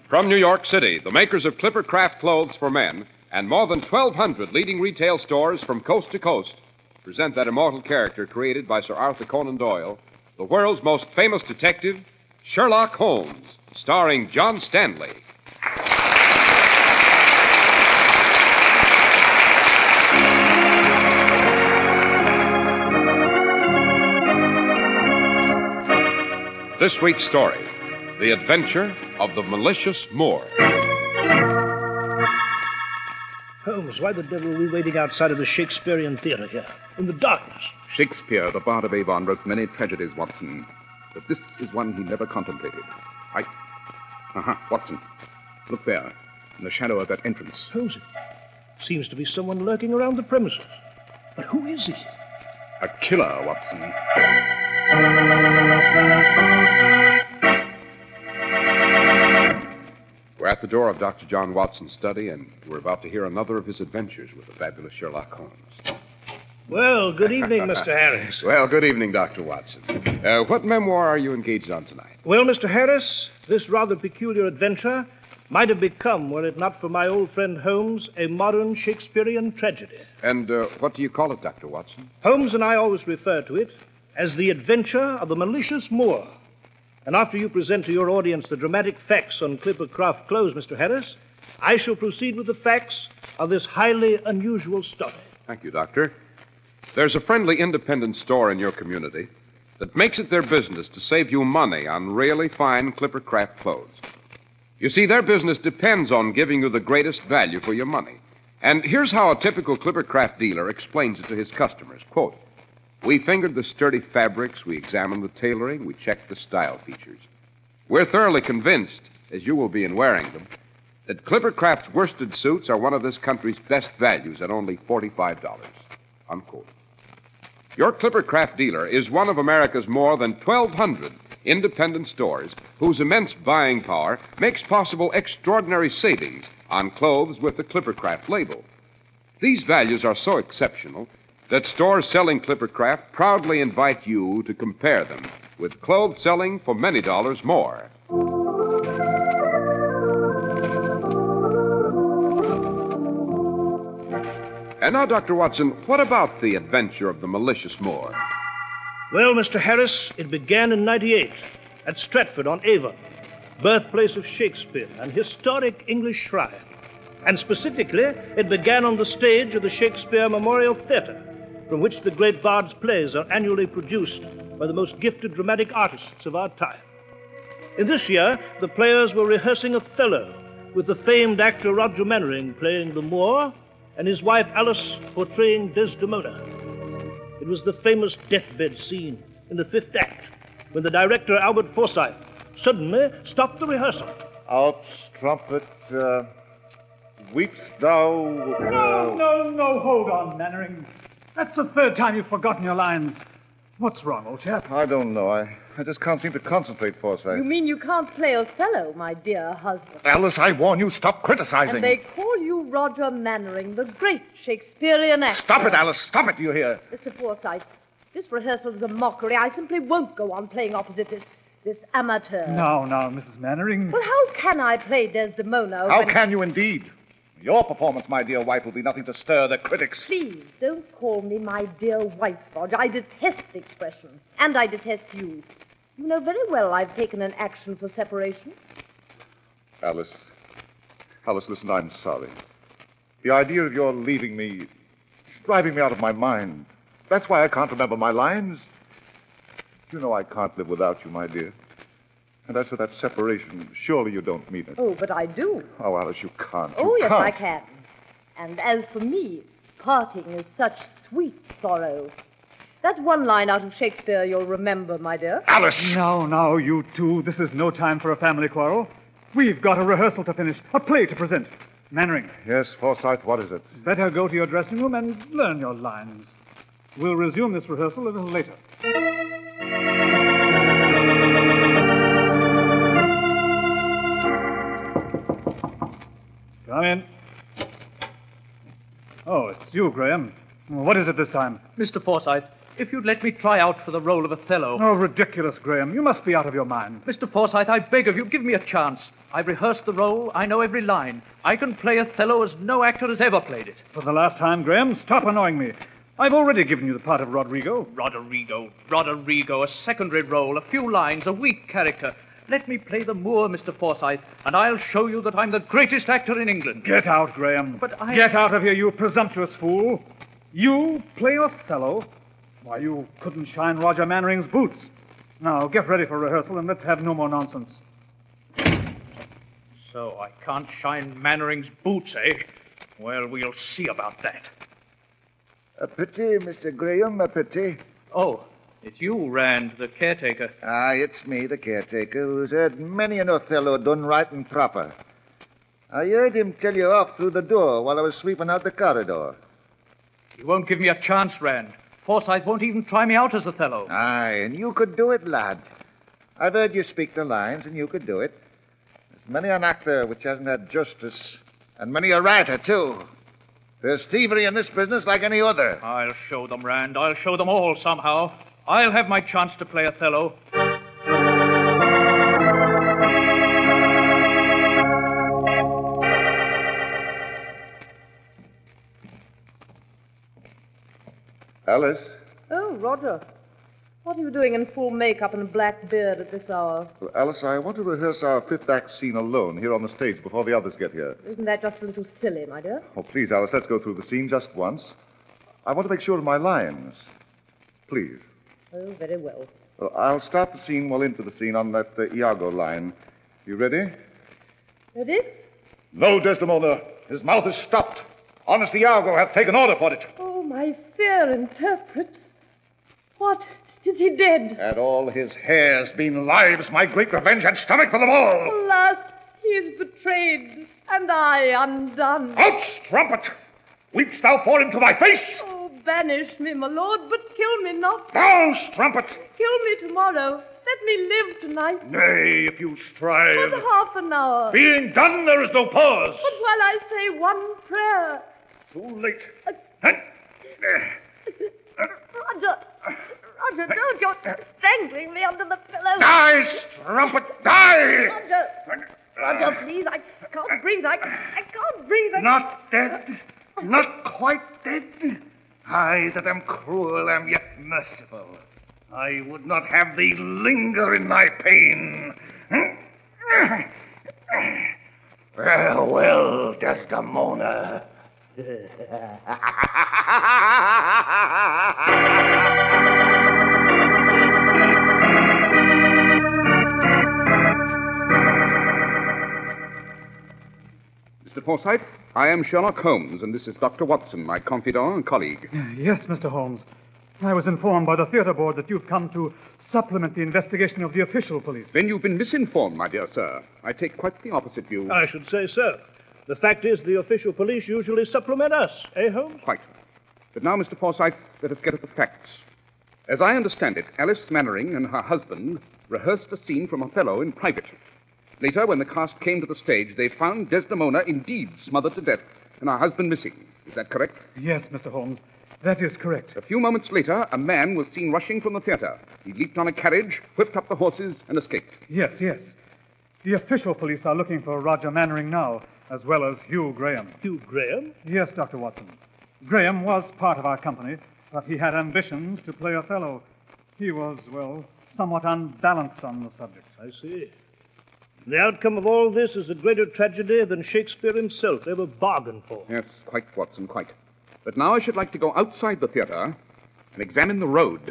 From New York City, the makers of Clipper Craft clothes for men and more than 1,200 leading retail stores from coast to coast present that immortal character created by Sir Arthur Conan Doyle, the world's most famous detective, Sherlock Holmes, starring John Stanley. This week's story, The Adventure of the Malicious Moor. Holmes, why the devil are we waiting outside of the Shakespearean Theater here, in the darkness? Shakespeare, the Bard of Avon, wrote many tragedies, Watson. But this is one he never contemplated. Watson. Look there, in the shadow of that entrance. Holmes, it seems to be someone lurking around the premises. But who is he? A killer, Watson. We're at the door of Dr. John Watson's study, and we're about to hear another of his adventures with the fabulous Sherlock Holmes. Well, good evening, Mr. Harris. Well, good evening, Dr. Watson. What memoir are you engaged on tonight? Well, Mr. Harris, this rather peculiar adventure might have become, were it not for my old friend Holmes, a modern Shakespearean tragedy. And what do you call it, Dr. Watson? Holmes and I always refer to it as The Adventure of the Malicious Moor. And after you present to your audience the dramatic facts on Clipper Craft clothes, Mr. Harris, I shall proceed with the facts of this highly unusual story. Thank you, Doctor. There's a friendly independent store in your community that makes it their business to save you money on really fine Clipper Craft clothes. You see, their business depends on giving you the greatest value for your money. And here's how a typical Clipper Craft dealer explains it to his customers. Quote, "We fingered the sturdy fabrics, we examined the tailoring, we checked the style features. We're thoroughly convinced, as you will be in wearing them, that Clipper Craft's worsted suits are one of this country's best values at only $45, unquote. Your Clipper Craft dealer is one of America's more than 1,200 independent stores whose immense buying power makes possible extraordinary savings on clothes with the Clipper Craft label. These values are so exceptional that stores selling Clipper Craft proudly invite you to compare them with clothes selling for many dollars more. And now, Dr. Watson, what about the adventure of the Malicious Moor? Well, Mr. Harris, it began in '98 at Stratford-on-Avon, birthplace of Shakespeare, an historic English shrine. And specifically, it began on the stage of the Shakespeare Memorial Theater, from which the great Bard's plays are annually produced by the most gifted dramatic artists of our time. In this year, the players were rehearsing Othello, with the famed actor Roger Mannering playing the Moor and his wife Alice portraying Desdemona. It was the famous deathbed scene in the fifth act, when the director, Albert Forsythe, suddenly stopped the rehearsal. Out, trumpet, weepst thou... No, hold on, Mannering. That's the third time you've forgotten your lines. What's wrong, old chap? I don't know. I just can't seem to concentrate, Forsythe. You mean you can't play Othello, my dear husband? Alice, I warn you, stop criticizing. And they call you Roger Mannering, the great Shakespearean actor. Stop it, Alice. Stop it, do you hear? Mr. Forsythe, this rehearsal is a mockery. I simply won't go on playing opposite this amateur. No, Mrs. Mannering. Well, how can I play Desdemona How can you indeed? Your performance, my dear wife, will be nothing to stir the critics. Please, don't call me my dear wife, Roger. I detest the expression. And I detest you. You know very well I've taken an action for separation. Alice, listen, I'm sorry. The idea of your leaving me is driving me out of my mind. That's why I can't remember my lines. You know I can't live without you, my dear. And as for that separation, surely you don't mean it. Oh, but I do. Oh, Alice, you can't. Oh, yes, can't. I can. And as for me, parting is such sweet sorrow. That's one line out of Shakespeare you'll remember, my dear. Alice! No, you two. This is no time for a family quarrel. We've got a rehearsal to finish, a play to present. Mannering. Yes, Forsythe, what is it? Better go to your dressing room and learn your lines. We'll resume this rehearsal a little later. Come in. Oh, it's you, Graham. What is it this time? Mr. Forsythe, if you'd let me try out for the role of Othello. Oh, ridiculous, Graham. You must be out of your mind. Mr. Forsyth, I beg of you, give me a chance. I've rehearsed the role. I know every line. I can play Othello as no actor has ever played it. For the last time, Graham, stop annoying me. I've already given you the part of Rodrigo. Rodrigo, a secondary role, a few lines, a weak character. Let me play the Moor, Mr. Forsyth, and I'll show you that I'm the greatest actor in England. Get out, Graham. But I... Get out of here, you presumptuous fool. You play Othello? Why, you couldn't shine Roger Mannering's boots. Now, get ready for rehearsal, and let's have no more nonsense. So I can't shine Mannering's boots, eh? Well, we'll see about that. A pity, Mr. Graham, a pity. Oh, it's you, Rand, the caretaker. Aye, it's me, the caretaker, who's heard many an Othello done right and proper. I heard him tell you off through the door while I was sweeping out the corridor. You won't give me a chance, Rand. Forsyth won't even try me out as Othello. Aye, and you could do it, lad. I've heard you speak the lines, and you could do it. There's many an actor which hasn't had justice, and many a writer, too. There's thievery in this business like any other. I'll show them, Rand. I'll show them all somehow. I'll have my chance to play Othello. Alice? Oh, Roger. What are you doing in full makeup and a black beard at this hour? Well, Alice, I want to rehearse our fifth act scene alone here on the stage before the others get here. Isn't that just a little silly, my dear? Oh, please, Alice, let's go through the scene just once. I want to make sure of my lines. Please. Oh, very well. Well, I'll start the scene well into the scene on that Iago line. You ready? Ready? No, Desdemona. His mouth is stopped. Honest Iago hath taken order for it. Oh, my fair interprets. What? Is he dead? Had all his hairs been lives, my great revenge had stomach for them all. Alas, he is betrayed, and I undone. Out, strumpet! Weepst thou for him to my face? Oh, banish me, my lord, but kill me not. Down, strumpet! Kill me tomorrow. Let me live tonight. Nay, if you strive. But half an hour. Being done, there is no pause. But while I say one prayer. Too late. Roger, don't. You're strangling me under the pillow. Die, strumpet, die! Roger, please. I can't breathe. I can't breathe. Not dead. Not quite dead. I that am cruel am yet merciful. I would not have thee linger in thy pain. Farewell, Desdemona. Mr. Forsyth, I am Sherlock Holmes, and this is Dr. Watson, my confidant and colleague. Yes, Mr. Holmes. I was informed by the theater board that you've come to supplement the investigation of the official police. Then you've been misinformed, my dear sir. I take quite the opposite view. I should say so. The fact is, the official police usually supplement us, eh, Holmes? Quite. But now, Mr. Forsyth, let us get at the facts. As I understand it, Alice Mannering and her husband rehearsed a scene from Othello in private. Later, when the cast came to the stage, they found Desdemona indeed smothered to death and her husband missing. Is that correct? Yes, Mr. Holmes. That is correct. A few moments later, a man was seen rushing from the theater. He leaped on a carriage, whipped up the horses, and escaped. Yes. The official police are looking for Roger Mannering now, as well as Hugh Graham. Hugh Graham? Yes, Dr. Watson. Graham was part of our company, but he had ambitions to play Othello. He was, well, somewhat unbalanced on the subject. I see. The outcome of all this is a greater tragedy than Shakespeare himself ever bargained for. Yes, quite, Watson, quite. But now I should like to go outside the theater and examine the road.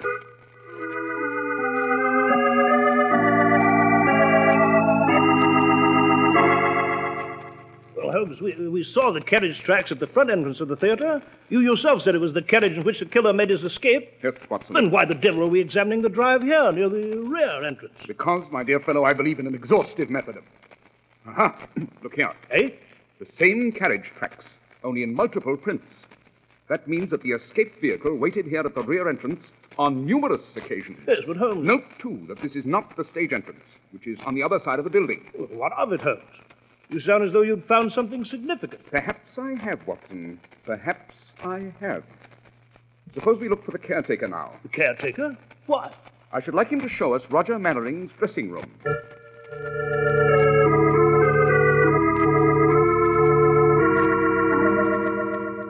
Well, Holmes, we saw the carriage tracks at the front entrance of the theater. You yourself said it was the carriage in which the killer made his escape. Yes, Watson. Then why the devil are we examining the drive here, near the rear entrance? Because, my dear fellow, I believe in an exhaustive method of... Aha! Look here. Eh? The same carriage tracks, only in multiple prints. That means that the escaped vehicle waited here at the rear entrance on numerous occasions. Yes, but Holmes... Note, too, that this is not the stage entrance, which is on the other side of the building. Well, what of it, Holmes? You sound as though you'd found something significant. Perhaps I have, Watson. Perhaps I have. Suppose we look for the caretaker now. The caretaker? Why? I should like him to show us Roger Mannering's dressing room.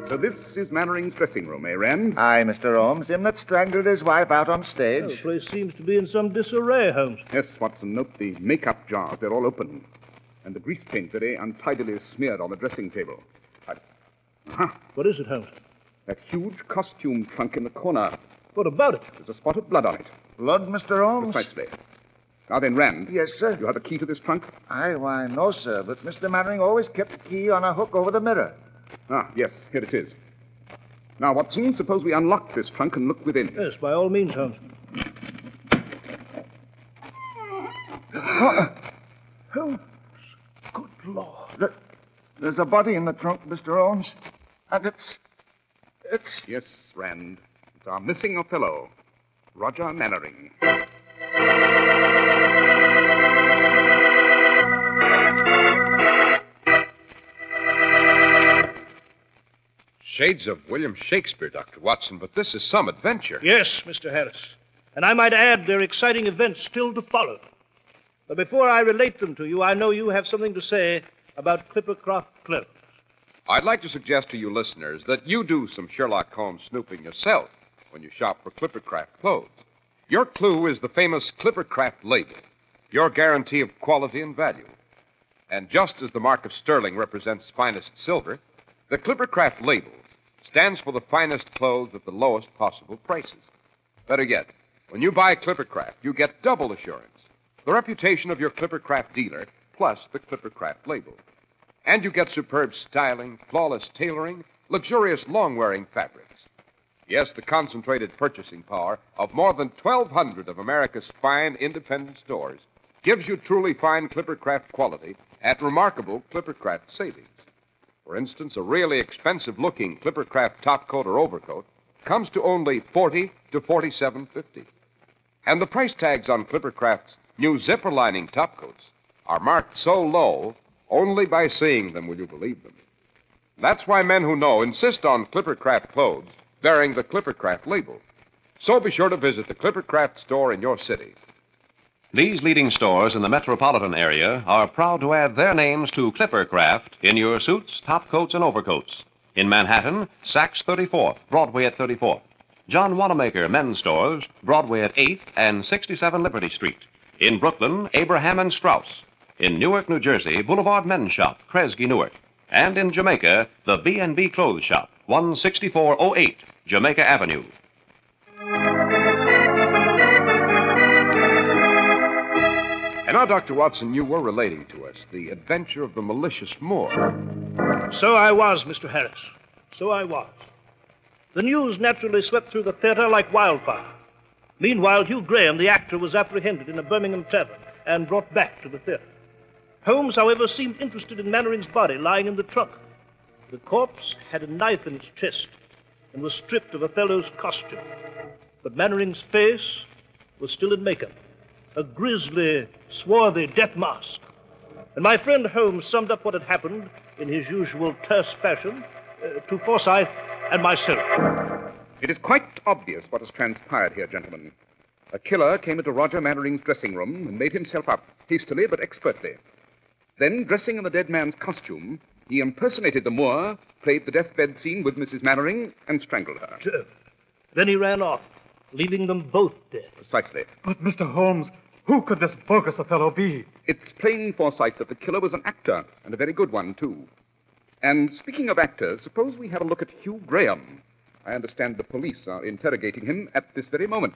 So this is Mannering's dressing room, eh, Rand? Aye, Mr. Holmes. Him that strangled his wife out on stage. Oh, the place seems to be in some disarray, Holmes. Yes, Watson. Note the makeup jars. They're all open. And the grease paint very untidily smeared on the dressing table. Aha. What is it, Holmes? That huge costume trunk in the corner. What about it? There's a spot of blood on it. Blood, Mr. Holmes? Precisely. Now then, Rand. Yes, sir. You have a key to this trunk? Aye, why, no, sir. But Mr. Mannering always kept the key on a hook over the mirror. Ah, yes, here it is. Now, Watson, suppose we unlock this trunk and look within. Yes, by all means, Holmes. Oh, good Lord. There's a body in the trunk, Mr. Holmes. And it's... Yes, Rand. It's our missing Othello, Roger Mannering. Shades of William Shakespeare, Dr. Watson, but this is some adventure. Yes, Mr. Harris. And I might add, there are exciting events still to follow. But before I relate them to you, I know you have something to say about Clippercroft clothes. I'd like to suggest to you listeners that you do some Sherlock Holmes snooping yourself when you shop for Clippercraft clothes. Your clue is the famous Clippercraft label, your guarantee of quality and value. And just as the mark of sterling represents finest silver, the Clippercraft label stands for the finest clothes at the lowest possible prices. Better yet, when you buy Clippercraft, you get double assurance. The reputation of your Clippercraft dealer, plus the Clippercraft label. And you get superb styling, flawless tailoring, luxurious long-wearing fabrics. Yes, the concentrated purchasing power of more than 1,200 of America's fine independent stores gives you truly fine Clippercraft quality at remarkable Clippercraft savings. For instance, a really expensive-looking Clippercraft topcoat or overcoat comes to only $40 to $47.50. And the price tags on Clippercraft's new zipper-lining topcoats are marked so low, only by seeing them will you believe them. That's why men who know insist on Clippercraft clothes bearing the Clippercraft label. So be sure to visit the Clippercraft store in your city. These leading stores in the metropolitan area are proud to add their names to Clippercraft in your suits, topcoats, and overcoats. In Manhattan, Saks 34th, Broadway at 34th. John Wanamaker Men's Stores, Broadway at 8th and 67 Liberty Street. In Brooklyn, Abraham and Strauss. In Newark, New Jersey, Boulevard Men's Shop, Kresge, Newark. And in Jamaica, the B&B Clothes Shop, 16408 Jamaica Avenue. And now, Dr. Watson, you were relating to us the adventure of the Malicious Moor. So I was, Mr. Harris. So I was. The news naturally swept through the theater like wildfire. Meanwhile, Hugh Graham, the actor, was apprehended in a Birmingham tavern and brought back to the theater. Holmes, however, seemed interested in Mannering's body lying in the trunk. The corpse had a knife in its chest and was stripped of Othello's costume. But Mannering's face was still in makeup, a grisly, swarthy death mask. And my friend Holmes summed up what had happened in his usual terse fashion to Forsyth and myself. It is quite obvious what has transpired here, gentlemen. A killer came into Roger Mannering's dressing room and made himself up, hastily but expertly. Then, dressing in the dead man's costume, he impersonated the Moor, played the deathbed scene with Mrs. Mannering, and strangled her. Joe. Then he ran off, leaving them both dead. Precisely. But, Mr. Holmes, who could this bogus Othello be? It's plain, Forsyth, that the killer was an actor, and a very good one, too. And speaking of actors, suppose we have a look at Hugh Graham. I understand the police are interrogating him at this very moment.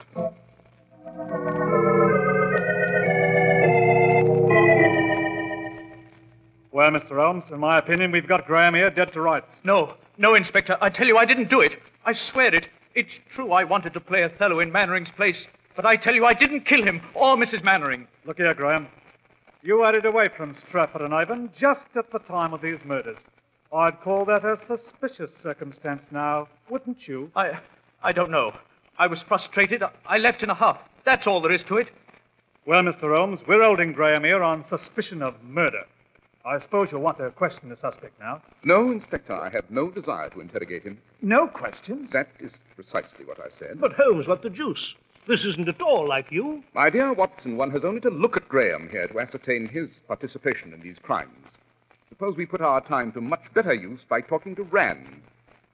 Well, Mr. Holmes, in my opinion, we've got Graham here dead to rights. No, Inspector. I tell you I didn't do it. I swear it. It's true I wanted to play Othello in Mannering's place, but I tell you I didn't kill him or Mrs. Mannering. Look here, Graham. You added away from Strafford and Ivan just at the time of these murders. I'd call that a suspicious circumstance now, wouldn't you? I don't know. I was frustrated. I left in a huff. That's all there is to it. Well, Mr. Holmes, we're holding Graham here on suspicion of murder. I suppose you'll want to question the suspect now. No, Inspector, I have no desire to interrogate him. No questions? That is precisely what I said. But Holmes, what the deuce? This isn't at all like you. My dear Watson, one has only to look at Graham here to ascertain his participation in these crimes. Suppose we put our time to much better use by talking to Rand,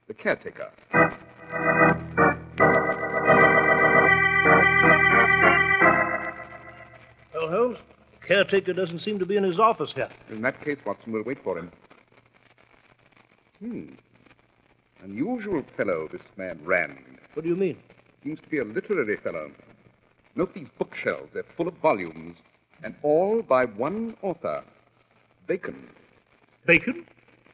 the caretaker. Well, Holmes, the caretaker doesn't seem to be in his office here. In that case, Watson, we'll wait for him. Unusual fellow, this man Rand. What do you mean? Seems to be a literary fellow. Note these bookshelves. They're full of volumes, and all by one author, Bacon. Bacon?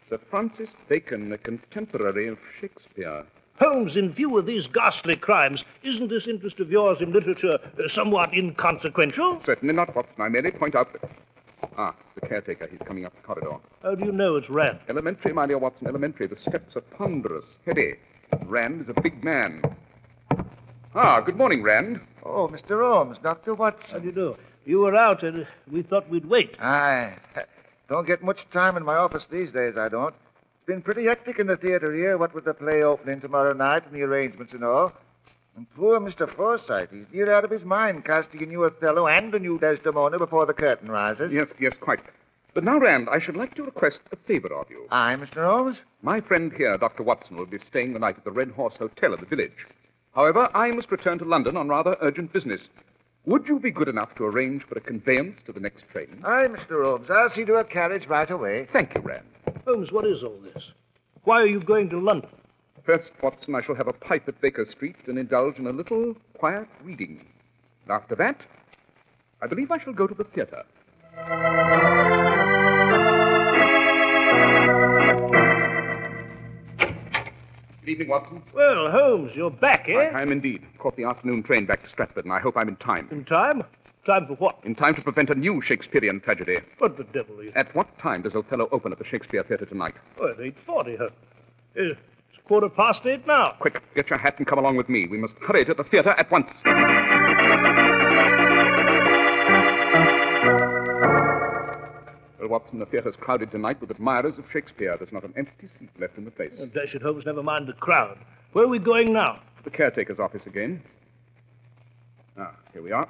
Sir Francis Bacon, a contemporary of Shakespeare. Holmes, in view of these ghastly crimes, isn't this interest of yours in literature somewhat inconsequential? Certainly not, Watson. I merely point out that... the caretaker. He's coming up the corridor. How do you know it's Rand? Elementary, my dear Watson, elementary. The steps are ponderous, heavy. Rand is a big man. Good morning, Rand. Oh, Mr. Holmes, Dr. Watson. How do you do? You were out, and we thought we'd wait. I don't get much time in my office these days, I don't. It's been pretty hectic in the theater here, what with the play opening tomorrow night and the arrangements and all. And poor Mr. Forsyth, he's near out of his mind casting a new Othello and a new Desdemona before the curtain rises. Yes, quite. But now, Rand, I should like to request a favor of you. Aye, Mr. Holmes? My friend here, Dr. Watson, will be staying the night at the Red Horse Hotel in the village. However, I must return to London on rather urgent business. Would you be good enough to arrange for a conveyance to the next train? Aye, Mr. Holmes. I'll see to a carriage right away. Thank you, Rand. Holmes, what is all this? Why are you going to London? First, Watson, I shall have a pipe at Baker Street and indulge in a little quiet reading. And after that, I believe I shall go to the theater. Good evening, Watson. Well, Holmes, you're back, eh? I am indeed. Caught the afternoon train back to Stratford, and I hope I'm in time. In time? Time for what? In time to prevent a new Shakespearean tragedy. What the devil are you... At what time does Othello open at the Shakespeare Theatre tonight? Oh, at 8:40, Holmes. It's 8:15 now. Quick, get your hat and come along with me. We must hurry to the theatre at once. Well, Watson, the theatre's crowded tonight with admirers of Shakespeare. There's not an empty seat left in the place. Oh, dash it, Holmes, never mind the crowd. Where are we going now? To the caretaker's office again. Here we are.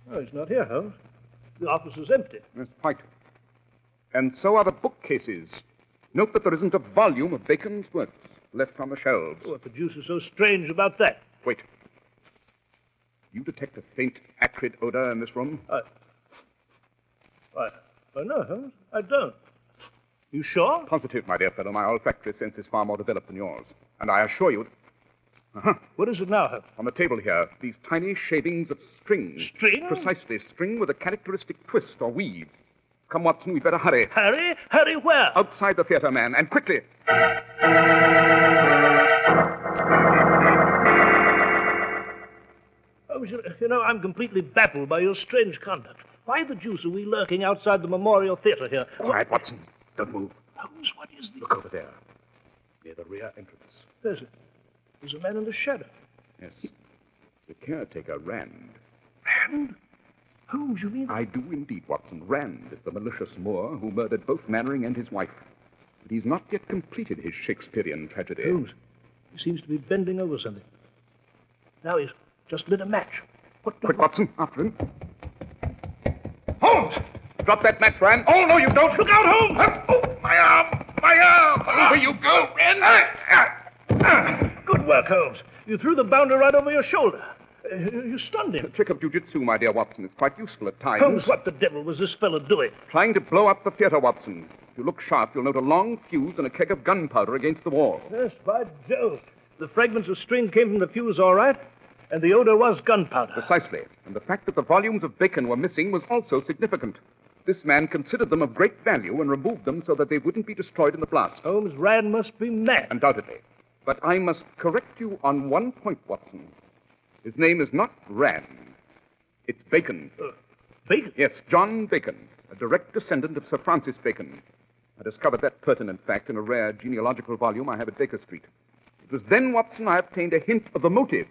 Oh, he's not here, Holmes. The office is empty. That's quite. And so are the bookcases. Note that there isn't a volume of Bacon's works left on the shelves. What the deuce is so strange about that? Wait. You detect a faint, acrid odor in this room? No, Holmes, I don't. You sure? Positive, my dear fellow. My olfactory sense is far more developed than yours. And I assure you... What is it now, Holmes? On the table here, these tiny shavings of string. String? Precisely, string with a characteristic twist or weave. Come, Watson, we'd better hurry. Hurry? Hurry where? Outside the theater, man, and quickly. Oh, you know, I'm completely baffled by your strange conduct. Why the deuce are we lurking outside the Memorial Theater here? Quiet, Watson. Don't move. Holmes, what is the... Look over there, near the rear entrance. There's a man in the shadow. Yes. The caretaker, Rand. Rand? Holmes, you mean... I do indeed, Watson. Rand is the malicious Moor who murdered both Mannering and his wife. But he's not yet completed his Shakespearean tragedy. Holmes, he seems to be bending over something. Now he's just lit a match. Quick, Watson, after him. Holmes! Drop that match, Rand. Oh, no, you don't. Look out, Holmes! Oh, my arm! My arm! Over you go, Rand! Good work, Holmes. You threw the bounder right over your shoulder. You stunned him. A trick of jiu-jitsu, my dear Watson. It's quite useful at times. Holmes, what the devil was this fellow doing? Trying to blow up the theater, Watson. If you look sharp, you'll note a long fuse and a keg of gunpowder against the wall. Yes, by Jove. The fragments of string came from the fuse, all right, and the odor was gunpowder. Precisely. And the fact that the volumes of Bacon were missing was also significant. This man considered them of great value and removed them so that they wouldn't be destroyed in the blast. Holmes, Rand must be mad. Undoubtedly. But I must correct you on one point, Watson. His name is not Rand. It's Bacon. Bacon? Yes, John Bacon, a direct descendant of Sir Francis Bacon. I discovered that pertinent fact in a rare genealogical volume I have at Baker Street. It was then, Watson, I obtained a hint of the motive.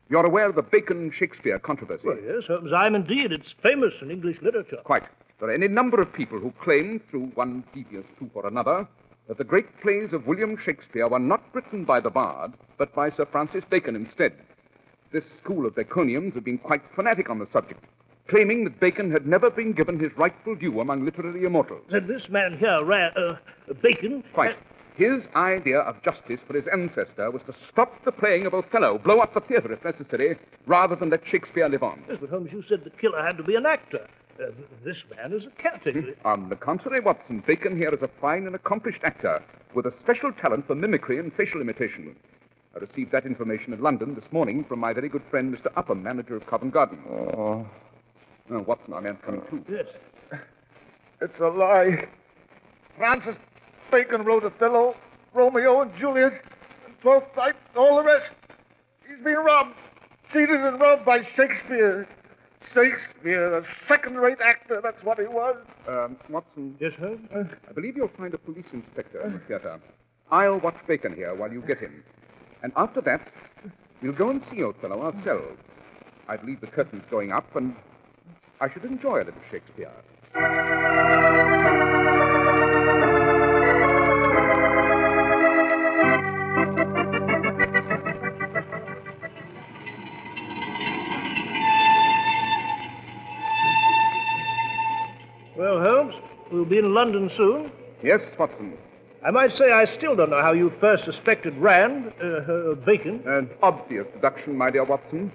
You're aware of the Bacon-Shakespeare controversy? Well, yes, Holmes, I'm indeed. It's famous in English literature. Quite. There are any number of people who claim, through one devious proof or another, that the great plays of William Shakespeare were not written by the bard, but by Sir Francis Bacon instead. This school of Baconians have been quite fanatic on the subject, claiming that Bacon had never been given his rightful due among literary immortals. Then this man here, Bacon... Quite. His idea of justice for his ancestor was to stop the playing of Othello, blow up the theatre if necessary, rather than let Shakespeare live on. Yes, but Holmes, you said the killer had to be an actor. This man is a caretaker. On the contrary, Watson, Bacon here is a fine and accomplished actor with a special talent for mimicry and facial imitation. I received that information in London this morning from my very good friend, Mr. Upham, manager of Covent Garden. Oh, Watson, our man's coming too. Yes. It's a lie. Francis Bacon wrote Othello, Romeo and Juliet, and Twelfth Night, and all the rest. He's been robbed, cheated and robbed by Shakespeare. Shakespeare, a second-rate actor, that's what he was. Watson. Yes, Holmes? I believe you'll find a police inspector in the theatre. I'll watch Bacon here while you get him. And after that, we'll go and see Othello ourselves. I believe the curtain's going up, and I should enjoy a little Shakespeare. Well, Holmes, we'll be in London soon. Yes, Watson. I might say I still don't know how you first suspected Bacon. An obvious deduction, my dear Watson.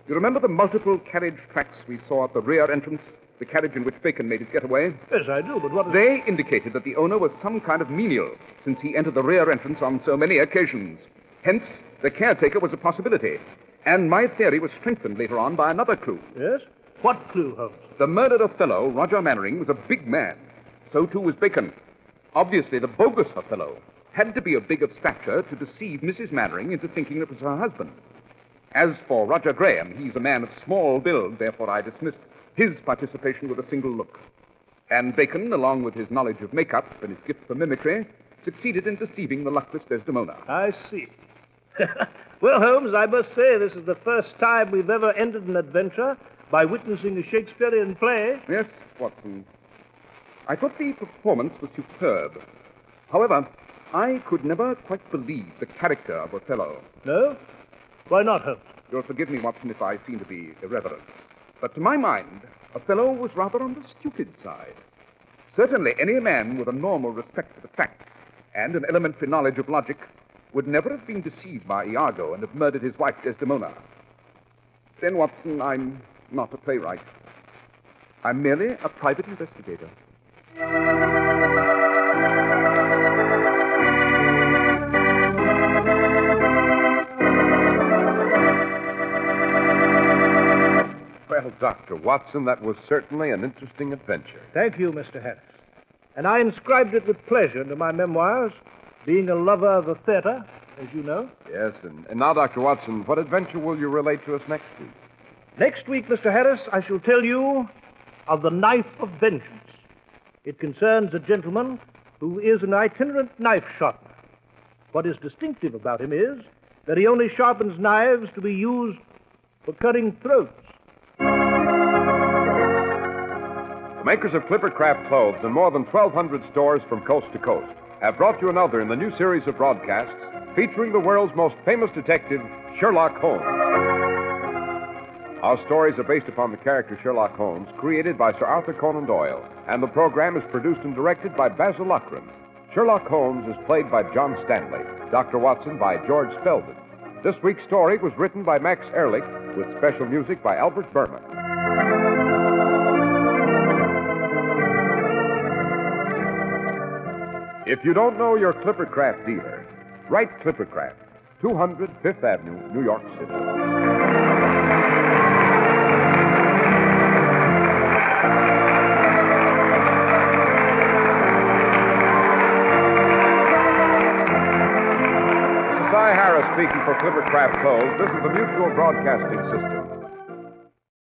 You remember the multiple carriage tracks we saw at the rear entrance? The carriage in which Bacon made his getaway? Yes, I do, but what... They indicated that the owner was some kind of menial, since he entered the rear entrance on so many occasions. Hence, the caretaker was a possibility. And my theory was strengthened later on by another clue. Yes? What clue, Holmes? The murdered Othello, Roger Mannering, was a big man. So too was Bacon. Obviously, the bogus Othello had to be of big of stature to deceive Mrs. Mannering into thinking it was her husband. As for Roger Graham, he's a man of small build, therefore I dismissed his participation with a single look. And Bacon, along with his knowledge of makeup and his gift for mimicry, succeeded in deceiving the luckless Desdemona. I see. Well, Holmes, I must say this is the first time we've ever ended an adventure by witnessing a Shakespearean play. Yes, Watson. I thought the performance was superb. However, I could never quite believe the character of Othello. No? Why not, Holmes? You'll forgive me, Watson, if I seem to be irreverent. But to my mind, Othello was rather on the stupid side. Certainly, any man with a normal respect for the facts and an elementary knowledge of logic would never have been deceived by Iago and have murdered his wife Desdemona. Then, Watson, I'm not a playwright. I'm merely a private investigator. Well, Dr. Watson, that was certainly an interesting adventure. Thank you, Mr. Harris. And I inscribed it with pleasure into my memoirs, being a lover of the theater, as you know. Yes, and now, Dr. Watson, what adventure will you relate to us next week? Next week, Mr. Harris, I shall tell you of the Knife of Vengeance. It concerns a gentleman who is an itinerant knife sharpener. What is distinctive about him is that he only sharpens knives to be used for cutting throats. The makers of Clipper Craft clothes in more than 1,200 stores from coast to coast have brought you another in the new series of broadcasts featuring the world's most famous detective, Sherlock Holmes. Our stories are based upon the character Sherlock Holmes, created by Sir Arthur Conan Doyle, and the program is produced and directed by Basil Loughrane. Sherlock Holmes is played by John Stanley, Dr. Watson by George Spelden. This week's story was written by Max Ehrlich, with special music by Albert Berman. If you don't know your Clipper Craft dealer, write Clipper Craft, 200 Fifth Avenue, New York City. Harris speaking for Clipper Craft Clothes. This is the Mutual Broadcasting System.